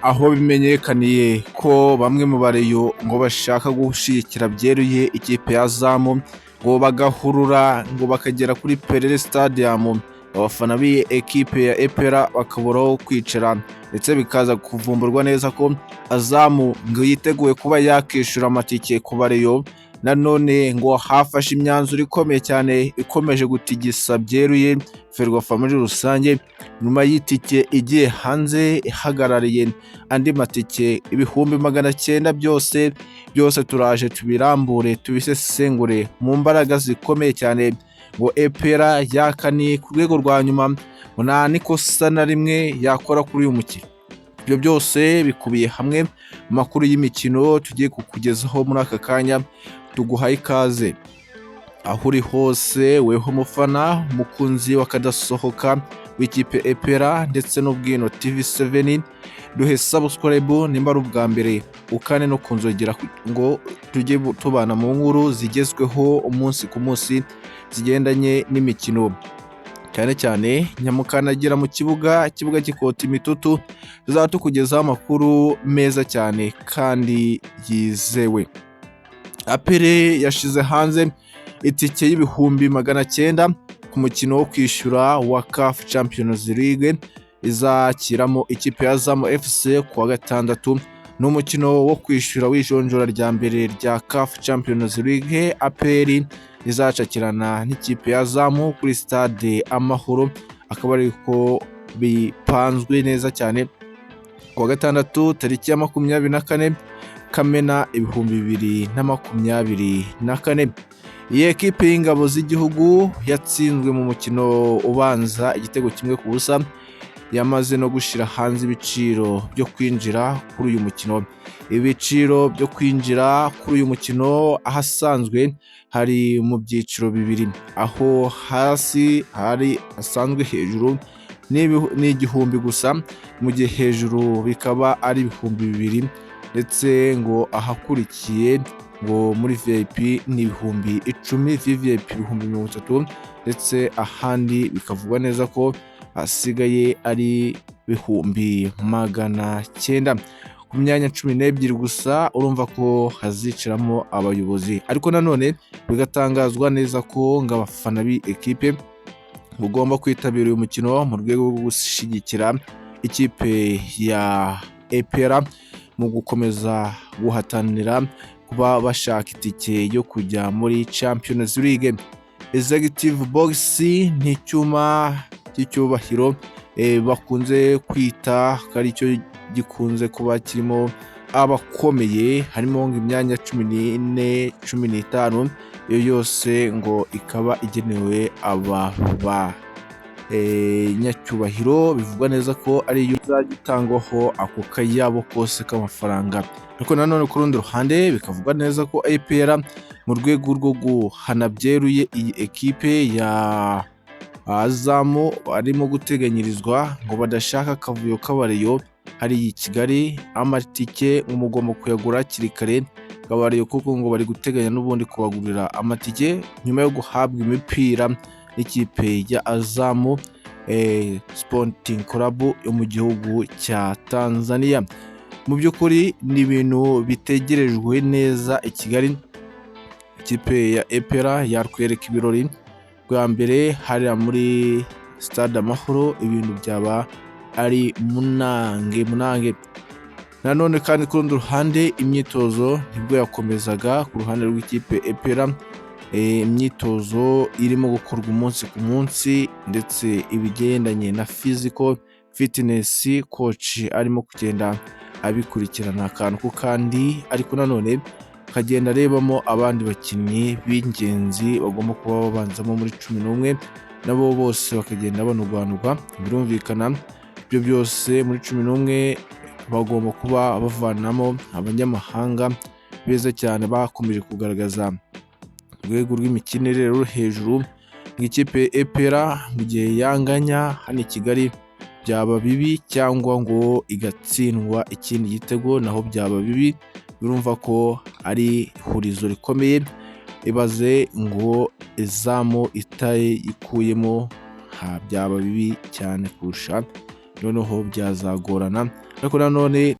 aho bimenyekaniye ko bamwe mu bareyo ngo bashaka gushigikira byeruye ikipe ya Azam ngo bagahurura ngo bakagera kuri Perere Stadium, abafana b'iyi ekipe ya Epera bakaburaho kwicara, ndetse bikaza kuvumburwa neza ko Azam ngo yiteguye kuba yakishura amatike ku bareyo. Nanone ngo hafashe imyanzuro ikomeye cyane ikomeje gutigisa byeruye Ferwafa muri rusange, nyuma y'itike igiye hanze ihagarariye andi matike 900 byose turaje tubirambure tubisesengure mu mbaraga zikomeye cyane ngo Epera yakani ku rwego rwa nyuma nta nikosa na rimwe yakora kuri uyu mukino. Ibyo byose bikubiye hamwe mu makuru y'imikino tugiye kukugezaho muri aka kanya. Tuguhaye ikaze aho uri hose, weho mufana mukunzi wakadasohoka w'ikipe Epera ndetse n'Ubwino TV7, duhe subscribe nimba ari ubwa mbere, ukane no kunzogera ngo tujye tubana mu nkuru zigezweho umunsi ku munsi zigendanye n'imikino, cyane cyane nyamukanagira mu kibuga kikota imitutu. Tuzaba tukugezaho amakuru meza cyane kandi yizewe. Apere yashize hanze itike y'900 ku mukino wo kwishyura wa CAF Champions League izakiramo ikipe ya Azam FC kuwa gatandatu. N'umukino wo kwishyura w'ijonjora rya mbere rya CAF Champions League, Aperi izacakirana n'ikipe ya Azam kuri stade Amakuru, akaba ariko bipanzwe neza cyane kuwa gatandatu tariki ya 24 Kamena 2024. Iyi ekipe y'ingabo z'igihugu yatsinzwe mu mukino ubanza igitego 1-0, yamaze no gushira hanze ibiciro byo kwinjira kuri uyu mukino. Ibiciro byo kwinjira kuri uyu mukino ahasanzwe hari mu byiciro bibiri, aho hasi hari asanzwe hejuru ni 1,000 gusa, mu gihe hejuru bikaba ari 2,000, ndetse ngo ahakurikiye ngo muri VIP ni 10,000, VVIP 30,000, ndetse ahandi bikavugwa neza ko hasigaye ari 900,000. Ku myanya 12 gusa urumva ko hazicaramo abayobozi, ariko nanone bigatangazwa neza ko ngo abafana b'i ekipe ugomba kwitabira uyu mukino mu rwego rwo gushigikira ikipe ya Epera mu gukomeza guhatanira kuba bashaka itike yo kujya muri Champions League. Executive Box ni icyuma cy'icyubahiro bakunze kwita kari cyo gikunze kuba kirimo abakomeye, harimo imyanya 14, 15, iyo yose ngo ikaba igenewe aba nyacyubahiro. Bivugwa neza ko ari yo izagitangwaho ako kayabo kose k'amafaranga, ariko nanone ku rundi ruhande bikavugwa neza ko APR mu rwego rwo guhana byeruye iyi ekipe ya Azam arimo guteganyirizwa ngo badashaka akavuyo k'abareyo hari i Kigali. Amatike umugomba kuyagura hakiri kare kabareyo, kuko ngo bari guteganya n'ubundi kubagurira amatike nyuma yo guhabwa imipira n'ikipe ya Azam Sporting Club yo mu gihugu cya Tanzania. Mu by'ukuri ni ibintu bitegerejwe neza i Kigali. Ikipe ya Epera yarwereka ibirori bwa mbere hariya muri stade Amahoro, ibintu byaba ari munange. Nanone kandi ku rundi ruhande imyitozo nibwo yakomezaga ku ruhande rw'ikipe Epera, imyitozo irimo gukorwa umunsi ku munsi, ndetse ibigendanye na physical fitness coach arimo kugenda abikurikirana akantu ku kandi, ariko nanone akagenda arebamo abandi bakinnyi b'ingenzi bagomba kuba babanzamo muri 11, nabo bose bakagenda banurwanurwa. Birumvikana ibyo byose muri 11 bagomba kuba bavanamo abanyamahanga beza cyane bakomeje kugaragaza urwego rw'imikinire ruri hejuru. Nk'ikipe Epera mu gihe yanganya hano i Kigali byaba bibi, cyangwa ngo igatsindwa ikindi gitego naho byaba bibi. Birumva ko ari ihurizo rikomeye. Ibaze ngo Azam itaye ikuyemo byaba bibi cyane kurusha, noneho byazagorana. ariko nanone